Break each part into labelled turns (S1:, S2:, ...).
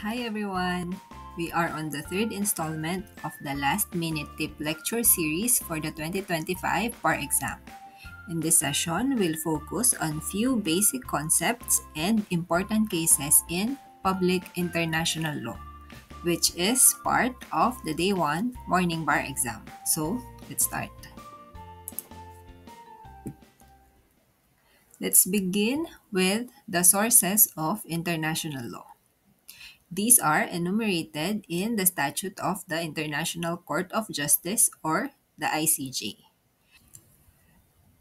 S1: Hi everyone! We are on the third installment of the Last Minute Tip Lecture Series for the 2025 bar exam. In this session, we'll focus on few basic concepts and important cases in public international law, which is part of the Day 1 morning bar exam. So, let's start. Let's begin with the sources of international law. These are enumerated in the Statute of the International Court of Justice, or the ICJ.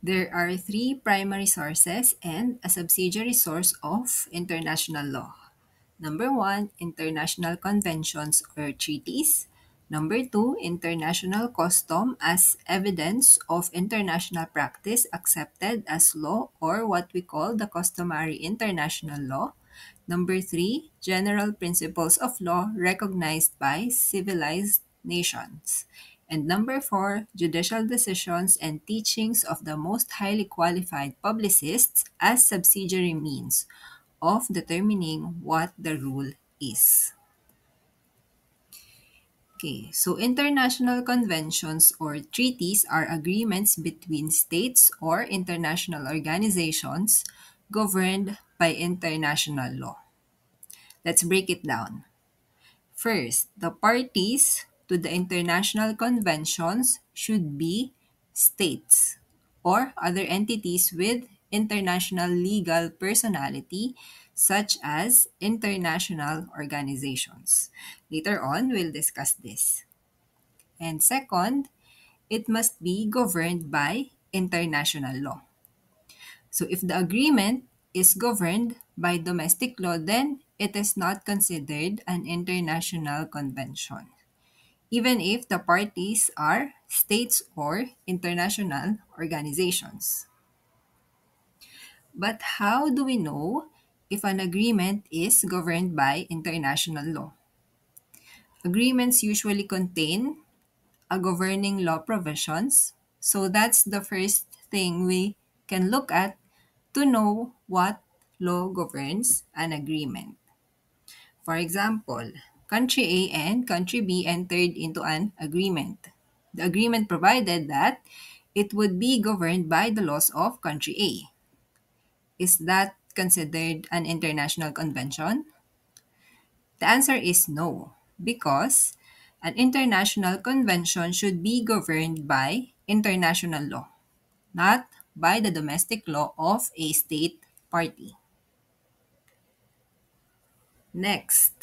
S1: There are three primary sources and a subsidiary source of international law. Number one, international conventions or treaties. Number two, international custom as evidence of international practice accepted as law, or what we call the customary international law. Number three, general principles of law recognized by civilized nations. And number four, judicial decisions and teachings of the most highly qualified publicists as subsidiary means of determining what the rule is. Okay, so international conventions or treaties are agreements between states or international organizations governed by international law. Let's break it down. First, the parties to the international conventions should be states or other entities with international legal personality, such as international organizations. Later on, we'll discuss this. And second, it must be governed by international law. So if the agreement is governed by domestic law, then it is not considered an international convention, even if the parties are states or international organizations. But how do we know if an agreement is governed by international law? Agreements usually contain a governing law provisions, so that's the first thing we can look at to know what law governs an agreement. For example, country A and country B entered into an agreement. The agreement provided that it would be governed by the laws of country A. Is that considered an international convention? The answer is no, because an international convention should be governed by international law, not by the domestic law of a state party. Next,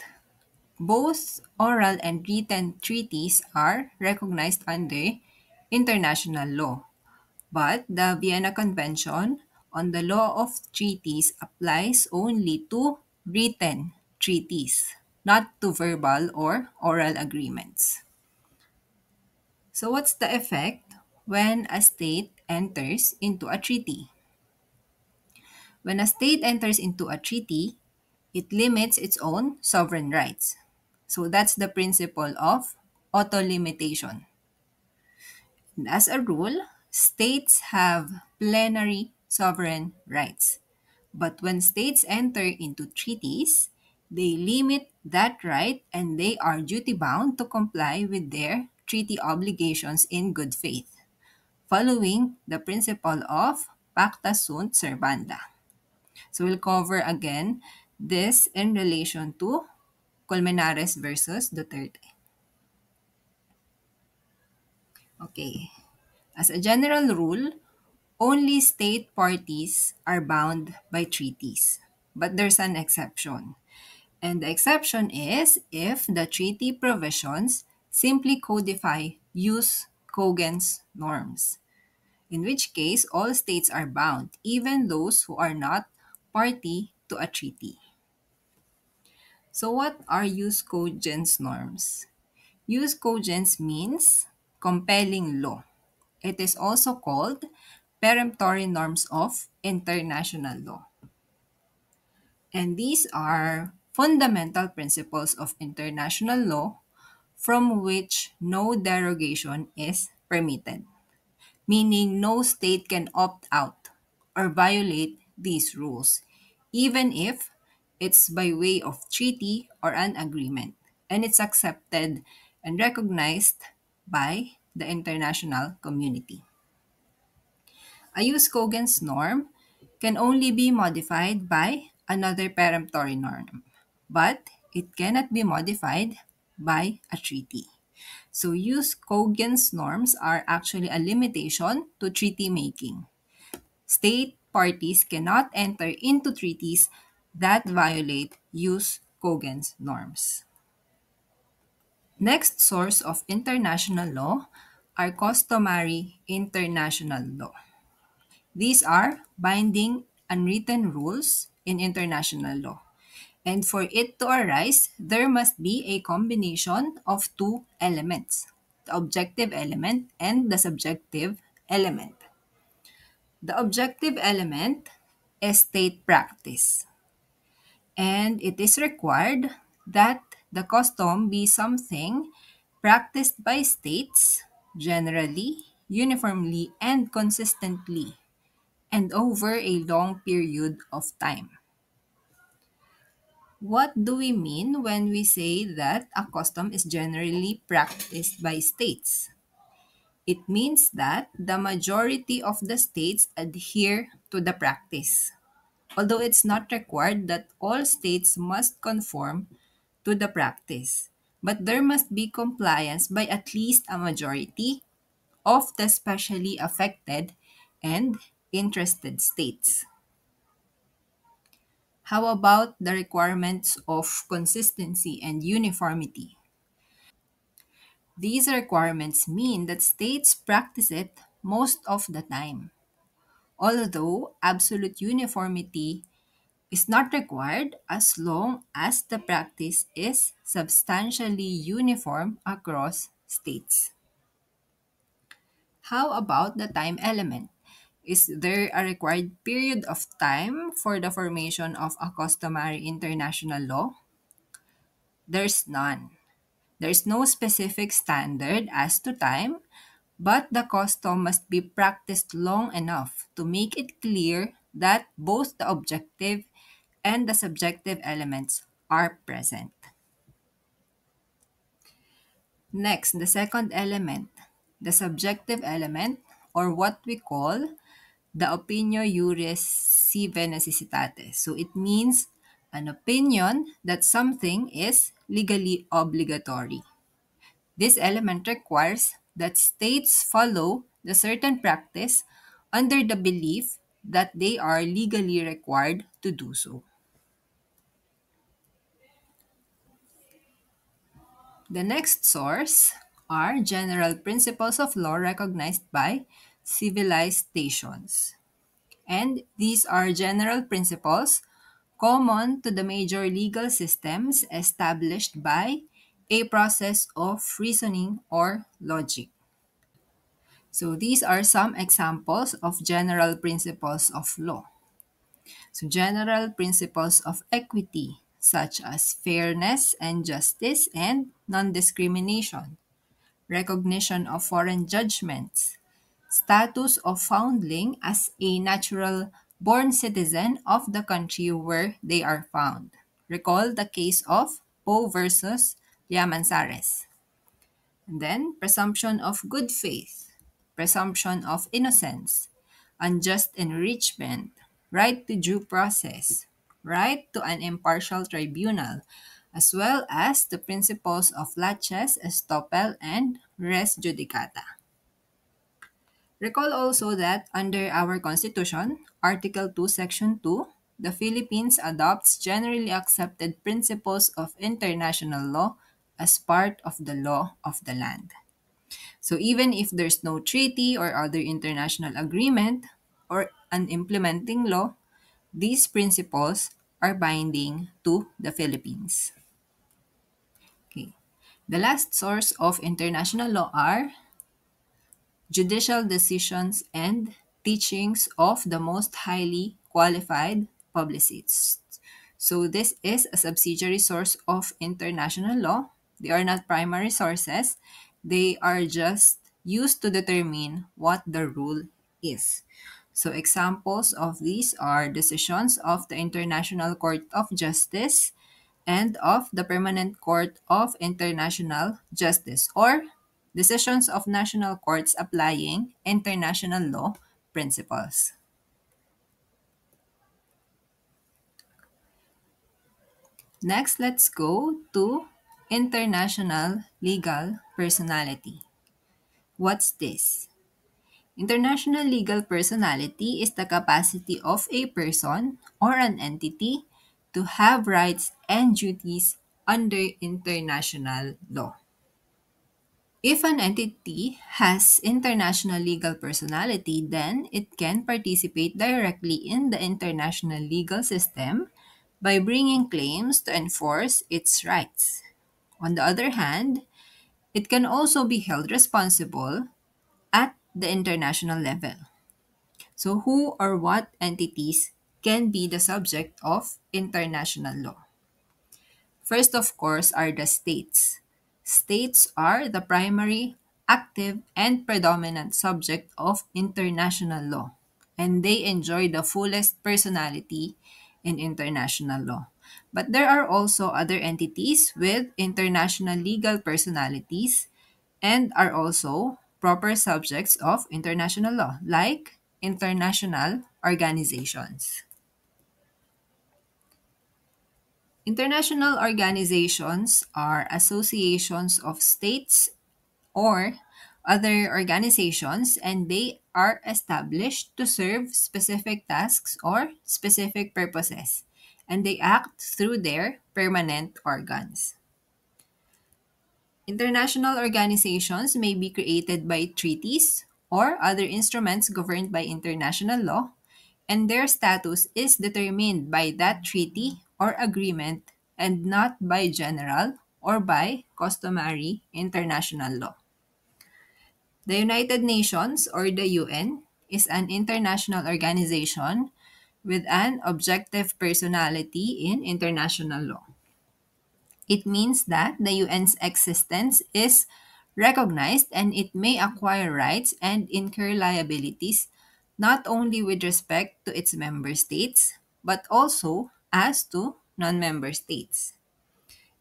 S1: both oral and written treaties are recognized under international law, but the Vienna Convention on the Law of Treaties applies only to written treaties, not to verbal or oral agreements. So, what's the effect when a state enters into a treaty? When a state enters into a treaty, it limits its own sovereign rights. So that's the principle of auto-limitation. And as a rule, states have plenary sovereign rights. But when states enter into treaties, they limit that right and they are duty bound to comply with their treaty obligations in good faith, following the principle of pacta sunt servanda. So we'll cover again this in relation to Colmenares versus Duterte. Okay. As a general rule, only state parties are bound by treaties. But there's an exception. And the exception is if the treaty provisions simply codify use Cogen's norms, in which case all states are bound, even those who are not party to a treaty. So what are use Cogen's norms? Use Cogens means compelling law. It is also called peremptory norms of international law. And these are fundamental principles of international law from which no derogation is permitted, meaning no state can opt out or violate these rules, even if It's by way of treaty or an agreement, and it's accepted and recognized by the international community. A Hughes-Cogens norm can only be modified by another peremptory norm, but it cannot be modified by a treaty. So Hughes-Cogens norms are actually a limitation to treaty making. State parties cannot enter into treaties that violate Hughes-Cogens norms. Next source of international law are customary international law. These are binding unwritten rules in international law. And for it to arise, there must be a combination of two elements, the objective element and the subjective element. The objective element is state practice, and it is required that the custom be something practiced by states generally, uniformly, and consistently, and over a long period of time. What do we mean when we say that a custom is generally practiced by states? It means that the majority of the states adhere to the practice, although it's not required that all states must conform to the practice. But there must be compliance by at least a majority of the specially affected and interested states. How about the requirements of consistency and uniformity? These requirements mean that states practice it most of the time. Although absolute uniformity is not required as long as the practice is substantially uniform across states. How about the time element? Is there a required period of time for the formation of a customary international law? There's none. There's no specific standard as to time, but the custom must be practiced long enough to make it clear that both the objective and the subjective elements are present. Next, the second element, the subjective element, or what we call the opinio juris sive necessitatis. So it means an opinion that something is legally obligatory. This element requires that states follow the certain practice under the belief that they are legally required to do so. The next source are general principles of law recognized by civilized nations. And these are general principles common to the major legal systems established by a process of reasoning or logic. So these are some examples of general principles of law. So general principles of equity, such as fairness and justice and non-discrimination, recognition of foreign judgments, status of foundling as a natural born citizen of the country where they are found. Recall the case of Poe versus Llamanzares. And then presumption of good faith, presumption of innocence, unjust enrichment, right to due process, right to an impartial tribunal, as well as the principles of laches, estoppel, and res judicata. Recall also that under our Constitution, Article 2, Section 2, the Philippines adopts generally accepted principles of international law as part of the law of the land. So even if there's no treaty or other international agreement or an implementing law, these principles are binding to the Philippines. Okay. The last source of international law are judicial decisions and teachings of the most highly qualified publicists. So this is a subsidiary source of international law. They are not primary sources. They are just used to determine what the rule is. So, examples of these are decisions of the International Court of Justice and of the Permanent Court of International Justice, or decisions of national courts applying international law principles. Next, let's go to international legal personality. What's this? International legal personality is the capacity of a person or an entity to have rights and duties under international law. If an entity has international legal personality, then it can participate directly in the international legal system by bringing claims to enforce its rights. On the other hand, it can also be held responsible at the international level. So, who or what entities can be the subject of international law? First, of course, are the states. States are the primary, active, and predominant subject of international law, and they enjoy the fullest personality in international law. But there are also other entities with international legal personalities and are also proper subjects of international law, like international organizations. International organizations are associations of states or other organizations, and they are established to serve specific tasks or specific purposes, and they act through their permanent organs. International organizations may be created by treaties or other instruments governed by international law, and their status is determined by that treaty or agreement and not by general or by customary international law. The United Nations, or the UN, is an international organization with an objective personality in international law. It means that the UN's existence is recognized and it may acquire rights and incur liabilities not only with respect to its member states, but also as to non member states.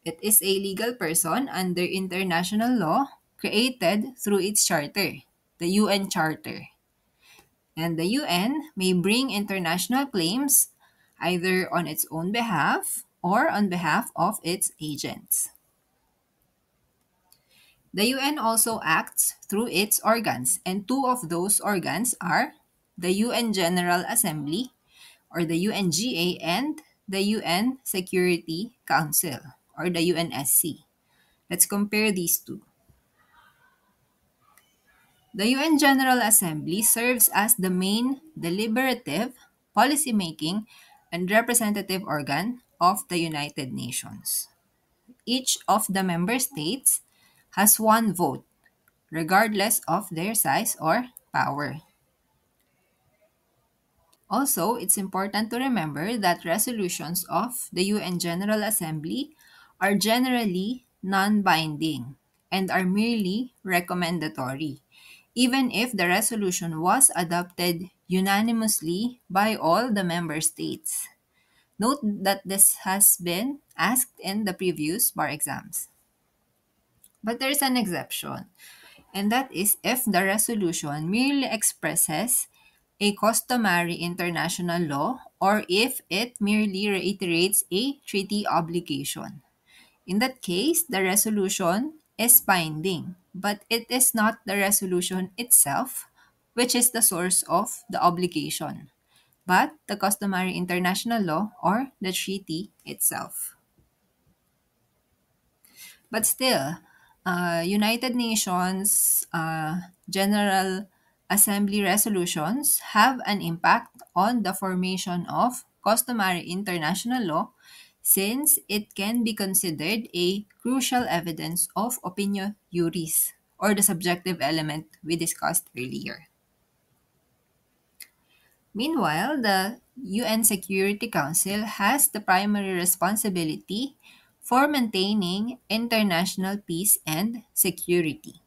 S1: It is a legal person under international law created through its charter, the UN Charter. And the UN may bring international claims either on its own behalf or on behalf of its agents. The UN also acts through its organs, and two of those organs are the UN General Assembly, or the UNGA, and the UN Security Council, or the UNSC. Let's compare these two. The UN General Assembly serves as the main deliberative, policymaking, and representative organ of the United Nations. Each of the member states has one vote, regardless of their size or power. Also, it's important to remember that resolutions of the UN General Assembly are generally non binding and are merely recommendatory, even if the resolution was adopted unanimously by all the member states. Note that this has been asked in the previous bar exams. But there's an exception, and that is if the resolution merely expresses a customary international law or if it merely reiterates a treaty obligation. In that case, the resolution is binding, but it is not the resolution itself which is the source of the obligation, but the customary international law or the treaty itself. But still, United Nations General Assembly resolutions have an impact on the formation of customary international law since it can be considered a crucial evidence of opinio juris, or the subjective element we discussed earlier. Meanwhile, the UN Security Council has the primary responsibility for maintaining international peace and security.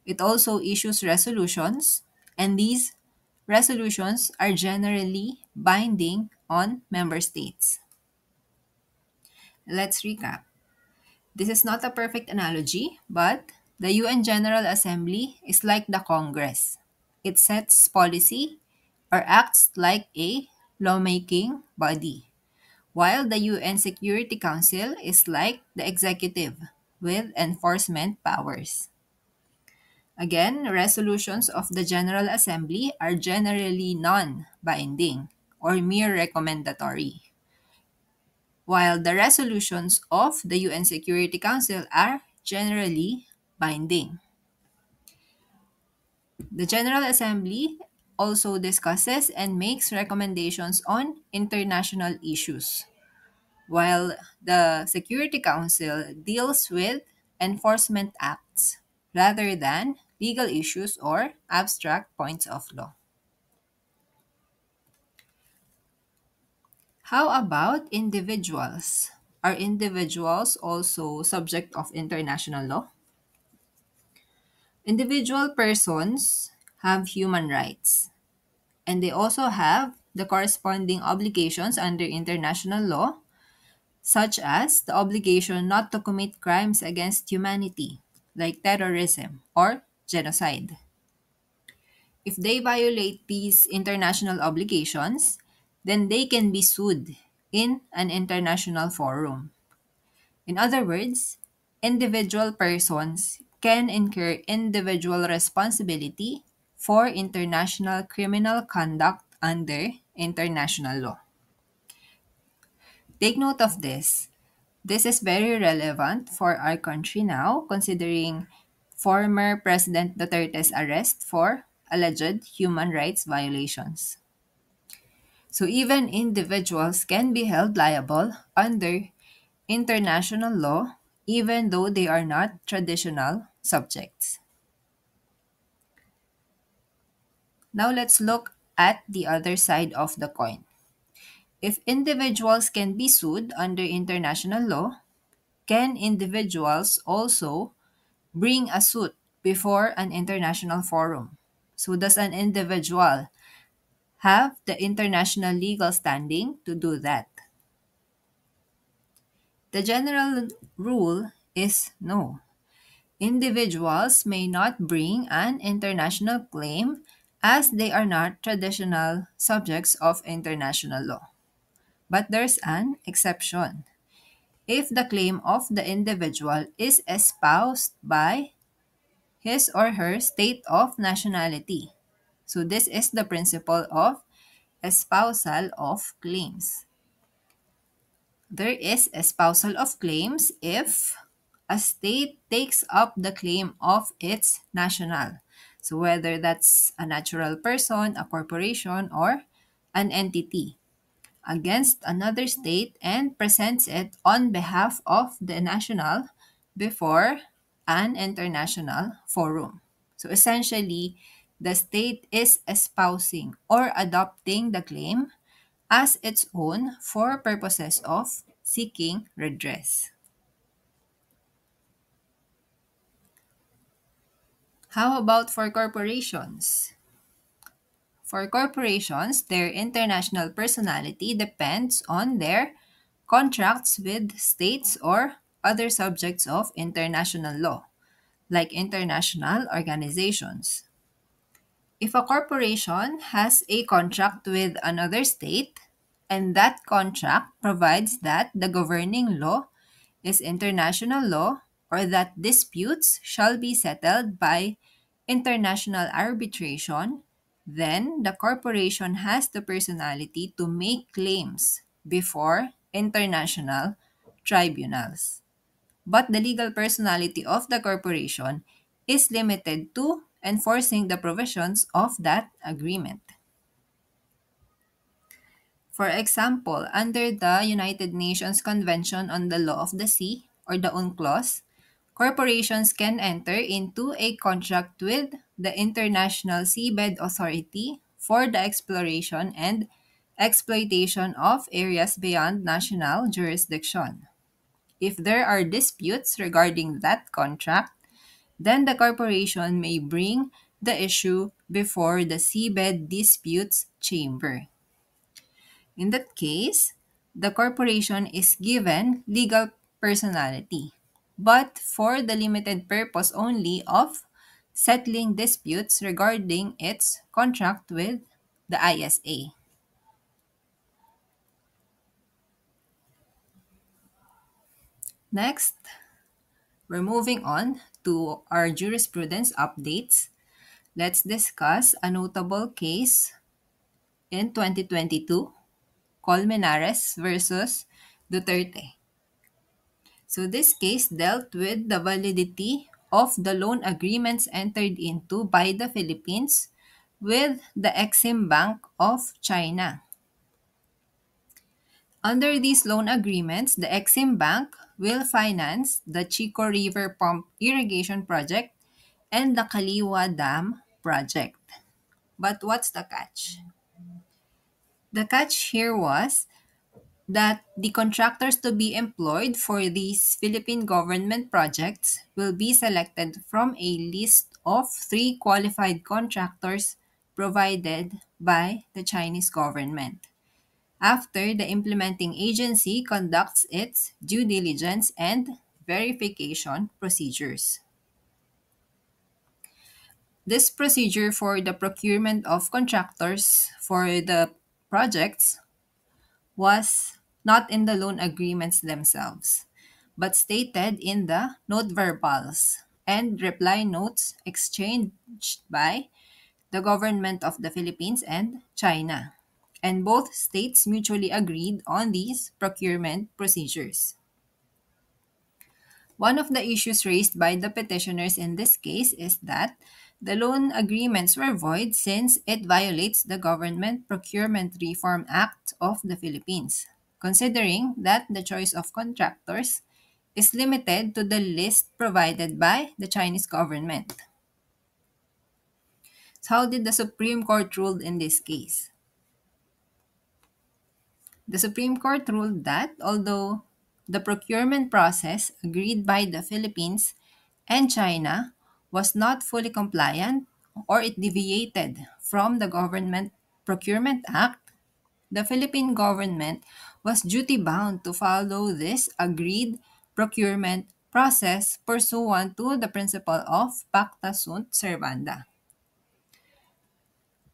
S1: It also issues resolutions, and these resolutions are generally binding on member states. Let's recap. This is not a perfect analogy, but the UN General Assembly is like the Congress. It sets policy or acts like a lawmaking body, while the UN Security Council is like the executive with enforcement powers. Again, resolutions of the General Assembly are generally non binding or mere recommendatory, while the resolutions of the UN Security Council are generally binding. The General Assembly also discusses and makes recommendations on international issues, while the Security Council deals with enforcement acts rather than legal issues or abstract points of law. How about individuals? Are individuals also subject of international law? Individual persons have human rights, and they also have the corresponding obligations under international law, such as the obligation not to commit crimes against humanity, like terrorism or genocide. If they violate these international obligations, then they can be sued in an international forum. In other words, individual persons can incur individual responsibility for international criminal conduct under international law. Take note of this. This is very relevant for our country now, considering former President Duterte's arrest for alleged human rights violations. So, even individuals can be held liable under international law, even though they are not traditional subjects. Now, let's look at the other side of the coin. If individuals can be sued under international law, can individuals also bring a suit before an international forum? So, does an individual have the international legal standing to do that? The general rule is no. Individuals may not bring an international claim as they are not traditional subjects of international law. But there's an exception. If the claim of the individual is espoused by his or her state of nationality. So, this is the principle of espousal of claims. There is espousal of claims if a state takes up the claim of its national. So, whether that's a natural person, a corporation, or an entity against another state and presents it on behalf of the national before an international forum. So essentially, the state is espousing or adopting the claim as its own for purposes of seeking redress. How about for corporations? For corporations, their international personality depends on their contracts with states or other subjects of international law, like international organizations. If a corporation has a contract with another state, and that contract provides that the governing law is international law or that disputes shall be settled by international arbitration, then the corporation has the personality to make claims before international tribunals. But the legal personality of the corporation is limited to enforcing the provisions of that agreement. For example, under the United Nations Convention on the Law of the Sea, or the UNCLOS, corporations can enter into a contract with the International Seabed Authority for the exploration and exploitation of areas beyond national jurisdiction. If there are disputes regarding that contract, then the corporation may bring the issue before the Seabed Disputes Chamber. In that case, the corporation is given legal personality, but for the limited purpose only of settling disputes regarding its contract with the ISA. Next, we're moving on to our jurisprudence updates. Let's discuss a notable case in 2022, Colmenares versus Duterte. So this case dealt with the validity of the loan agreements entered into by the Philippines with the Exim Bank of China. Under these loan agreements, the Exim Bank will finance the Chico River Pump Irrigation Project and the Kaliwa Dam project. But what's the catch? The catch here was that the contractors to be employed for these Philippine government projects will be selected from a list of three qualified contractors provided by the Chinese government after the implementing agency conducts its due diligence and verification procedures. This procedure for the procurement of contractors for the projects was not in the loan agreements themselves, but stated in the note verbals and reply notes exchanged by the government of the Philippines and China. And both states mutually agreed on these procurement procedures. One of the issues raised by the petitioners in this case is that the loan agreements were void since it violates the Government Procurement Reform Act of the Philippines, considering that the choice of contractors is limited to the list provided by the Chinese government. So how did the Supreme Court rule in this case? The Supreme Court ruled that although the procurement process agreed by the Philippines and China was not fully compliant or it deviated from the Government Procurement Act, the Philippine government was duty bound to follow this agreed procurement process pursuant to the principle of pacta sunt servanda.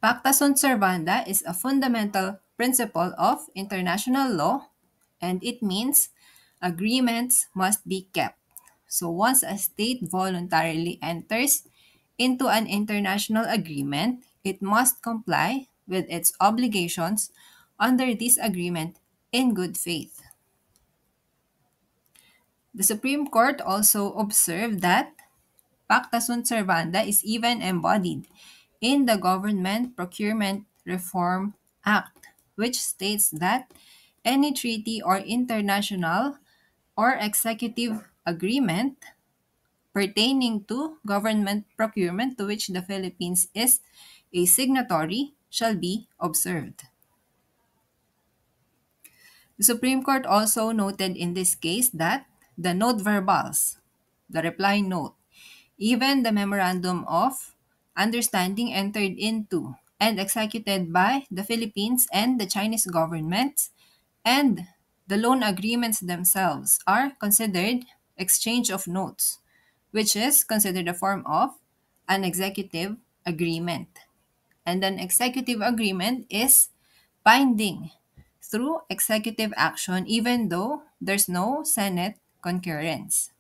S1: Pacta sunt servanda is a fundamental principle of international law, and it means agreements must be kept. So once a state voluntarily enters into an international agreement, it must comply with its obligations under this agreement in good faith. The Supreme Court also observed that Pacta sunt servanda is even embodied in the Government Procurement Reform Act, which states that any treaty or international or executive agreement pertaining to government procurement to which the Philippines is a signatory shall be observed. The Supreme Court also noted in this case that the note verbals, the reply note, even the memorandum of understanding entered into and executed by the Philippines and the Chinese governments and the loan agreements themselves are considered exchange of notes, which is considered a form of an executive agreement. And an executive agreement is binding through executive action even though there's no Senate concurrence.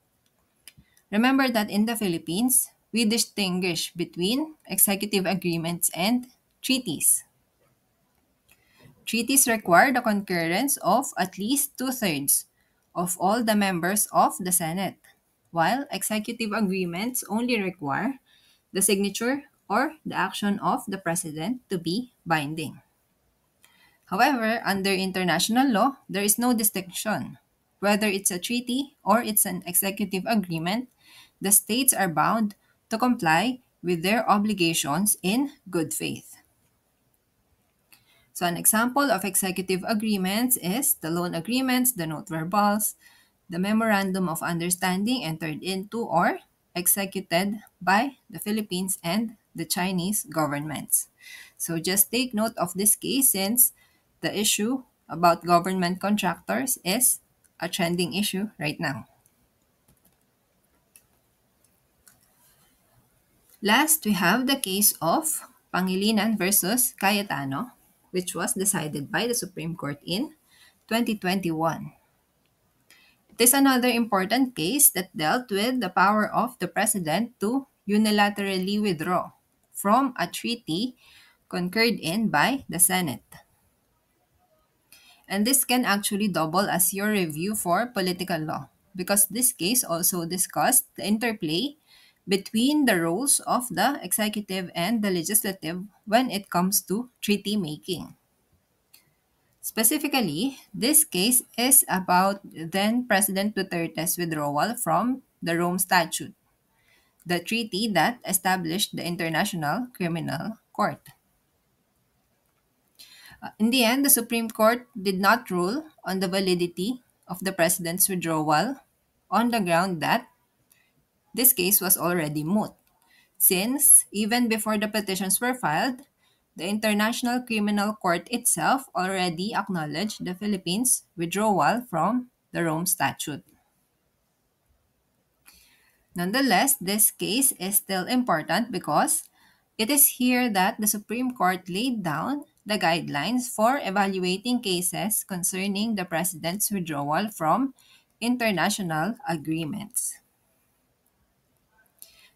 S1: Remember that in the Philippines, we distinguish between executive agreements and treaties. Treaties require the concurrence of at least two-thirds of all the members of the Senate, while executive agreements only require the signature or the action of the President to be binding. However, under international law, there is no distinction. Whether it's a treaty or it's an executive agreement, the states are bound to comply with their obligations in good faith. So, an example of executive agreements is the loan agreements, the note verbals, the memorandum of understanding entered into or executed by the Philippines and the Chinese governments. So just take note of this case since the issue about government contractors is a trending issue right now. Last, we have the case of Pangilinan versus Cayetano, which was decided by the Supreme Court in 2021. It is another important case that dealt with the power of the president to unilaterally withdraw from a treaty concurred in by the Senate. And this can actually double as your review for political law because this case also discussed the interplay between the roles of the executive and the legislative when it comes to treaty making. Specifically, this case is about then President Duterte's withdrawal from the Rome Statute, the treaty that established the International Criminal Court. In the end, the Supreme Court did not rule on the validity of the president's withdrawal on the ground that this case was already moot, since even before the petitions were filed, the International Criminal Court itself already acknowledged the Philippines' withdrawal from the Rome Statute. Nonetheless, this case is still important because it is here that the Supreme Court laid down the guidelines for evaluating cases concerning the President's withdrawal from international agreements.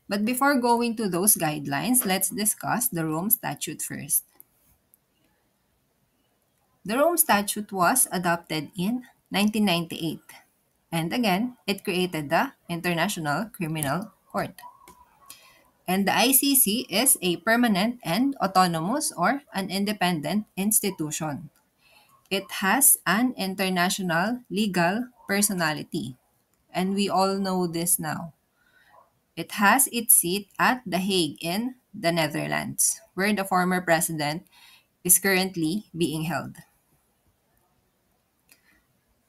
S1: But before going to those guidelines, let's discuss the Rome Statute first. The Rome Statute was adopted in 1998, and again, it created the International Criminal Court. And the ICC is a permanent and autonomous or an independent institution. It has an international legal personality, and we all know this now. It has its seat at The Hague in the Netherlands, where the former president is currently being held.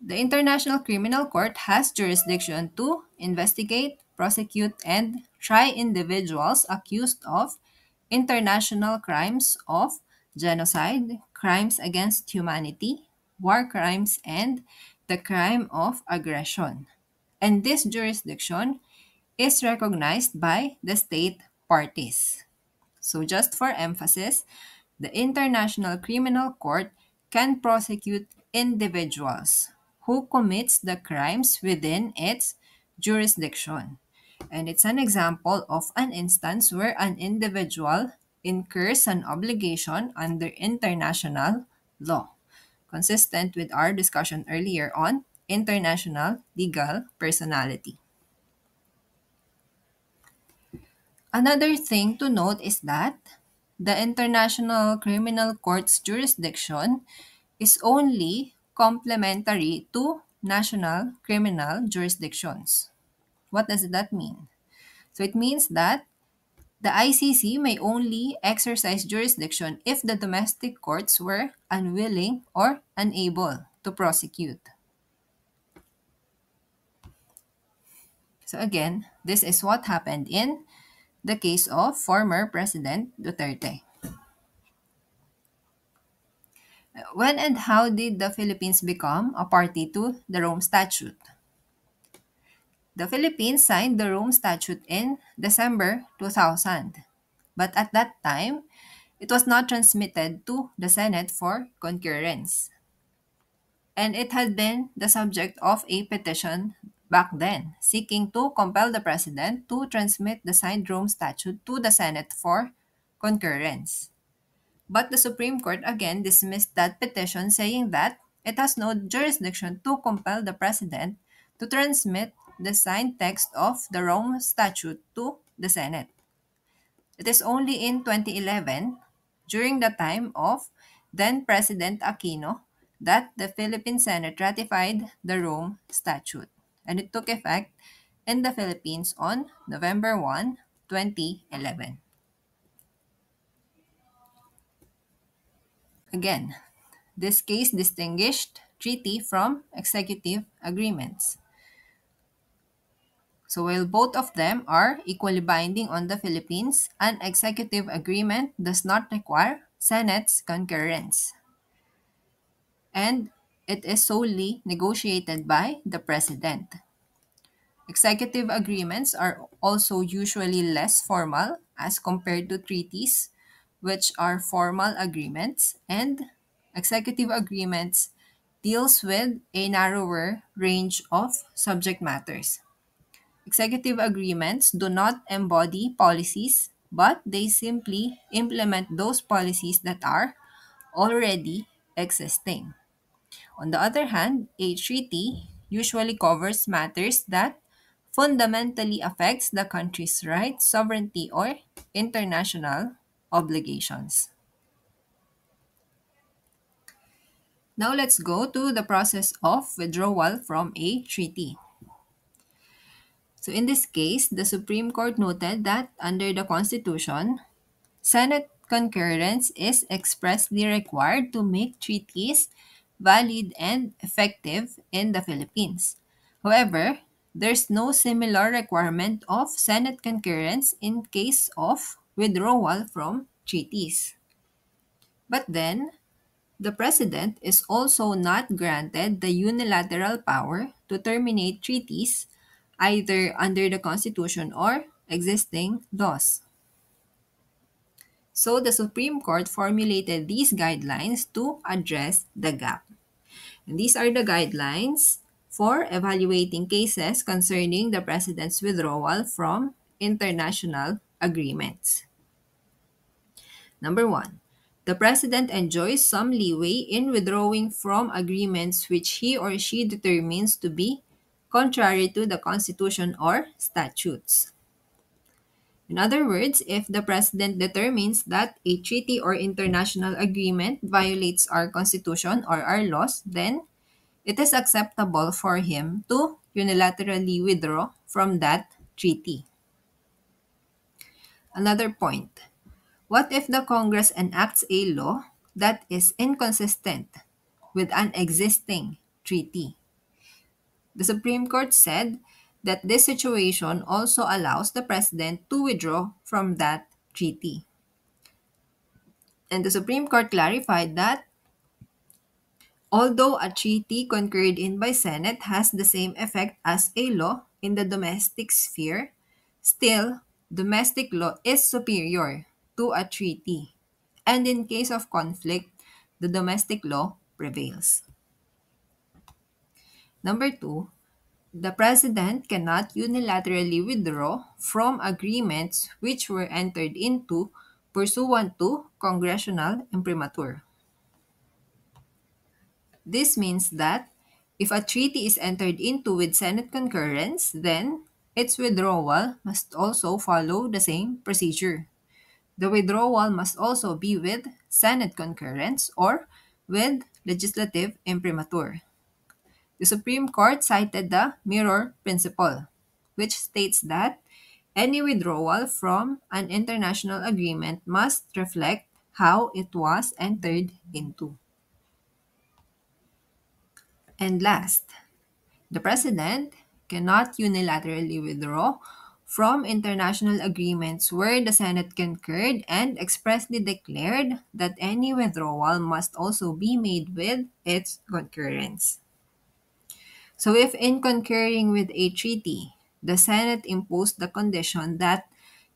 S1: The International Criminal Court has jurisdiction to investigate, prosecute, and try individuals accused of international crimes of genocide, crimes against humanity, war crimes, and the crime of aggression. And this jurisdiction is recognized by the state parties. So, just for emphasis, the International Criminal Court can prosecute individuals who commits the crimes within its jurisdiction. And it's an example of an instance where an individual incurs an obligation under international law, consistent with our discussion earlier on international legal personality. Another thing to note is that the International Criminal Court's jurisdiction is only complementary to national criminal jurisdictions. What does that mean? So it means that the ICC may only exercise jurisdiction if the domestic courts were unwilling or unable to prosecute. So again, this is what happened in the case of former President Duterte. When and how did the Philippines become a party to the Rome Statute? The Philippines signed the Rome Statute in December 2000, but at that time, it was not transmitted to the Senate for concurrence. And it had been the subject of a petition back then, seeking to compel the President to transmit the signed Rome Statute to the Senate for concurrence. But the Supreme Court again dismissed that petition, saying that it has no jurisdiction to compel the President to transmit the signed text of the Rome Statute to the Senate. It is only in 2011, during the time of then President Aquino, that the Philippine Senate ratified the Rome Statute, and it took effect in the Philippines on November 1, 2011. Again, this case distinguished treaty from executive agreements. So while both of them are equally binding on the Philippines, an executive agreement does not require Senate's concurrence, and it is solely negotiated by the President. Executive agreements are also usually less formal as compared to treaties, which are formal agreements, and executive agreements deals with a narrower range of subject matters. Executive agreements do not embody policies, but they simply implement those policies that are already existing. On the other hand, a treaty usually covers matters that fundamentally affects the country's rights, sovereignty, or international obligations. Now let's go to the process of withdrawal from a treaty. So in this case, the Supreme Court noted that under the Constitution, Senate concurrence is expressly required to make treaties valid and effective in the Philippines. However, there's no similar requirement of Senate concurrence in case of withdrawal from treaties. But then, the President is also not granted the unilateral power to terminate treaties either under the Constitution or existing laws. So the Supreme Court formulated these guidelines to address the gap. And these are the guidelines for evaluating cases concerning the President's withdrawal from international agreements. Number one, the President enjoys some leeway in withdrawing from agreements which he or she determines to be contrary to the Constitution or statutes. In other words, if the President determines that a treaty or international agreement violates our Constitution or our laws, then it is acceptable for him to unilaterally withdraw from that treaty. Another point, what if the Congress enacts a law that is inconsistent with an existing treaty? The Supreme Court said that this situation also allows the President to withdraw from that treaty. And the Supreme Court clarified that although a treaty concurred in by Senate has the same effect as a law in the domestic sphere, still, domestic law is superior to a treaty. And in case of conflict, the domestic law prevails. Number two, the President cannot unilaterally withdraw from agreements which were entered into pursuant to congressional imprimatur. This means that if a treaty is entered into with Senate concurrence, then its withdrawal must also follow the same procedure. The withdrawal must also be with Senate concurrence or with legislative imprimatur. The Supreme Court cited the mirror principle, which states that any withdrawal from an international agreement must reflect how it was entered into. And last, the President cannot unilaterally withdraw from international agreements where the Senate concurred and expressly declared that any withdrawal must also be made with its concurrence. So, if in concurring with a treaty, the Senate imposed the condition that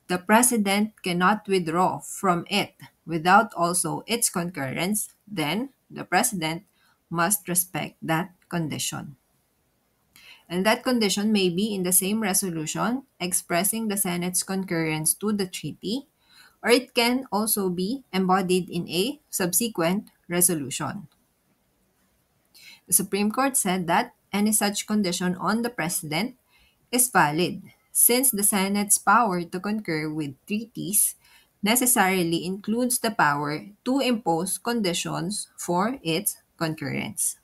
S1: the President cannot withdraw from it without also its concurrence, then the President must respect that condition. And that condition may be in the same resolution expressing the Senate's concurrence to the treaty, or it can also be embodied in a subsequent resolution. The Supreme Court said that any such condition on the President is valid since the Senate's power to concur with treaties necessarily includes the power to impose conditions for its concurrence.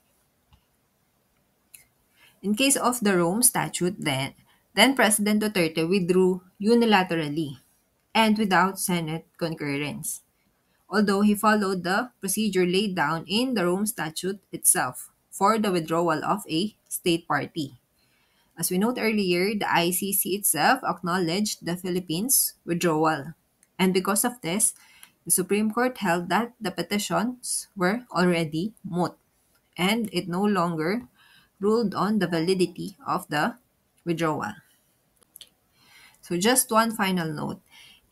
S1: In case of the Rome Statute, then President Duterte withdrew unilaterally and without Senate concurrence, although he followed the procedure laid down in the Rome Statute itself for the withdrawal of a state party. As we note earlier, the ICC itself acknowledged the Philippines' withdrawal. And because of this, the Supreme Court held that the petitions were already moot, and it no longer ruled on the validity of the withdrawal. So, just one final note.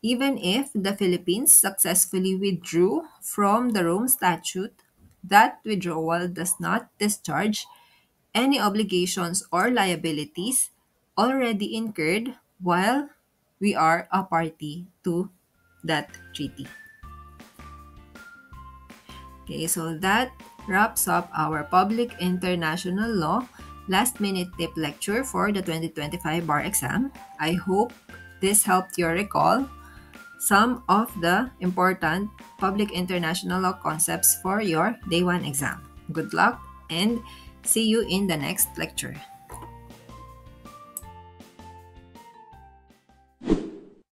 S1: Even if the Philippines successfully withdrew from the Rome Statute, that withdrawal does not discharge any obligations or liabilities already incurred while we are a party to that treaty. Okay, so that wraps up our Public International Law last minute tip lecture for the 2025 bar exam. I hope this helped you recall some of the important public international law concepts for your day 1 exam. Good luck and see you in the next lecture.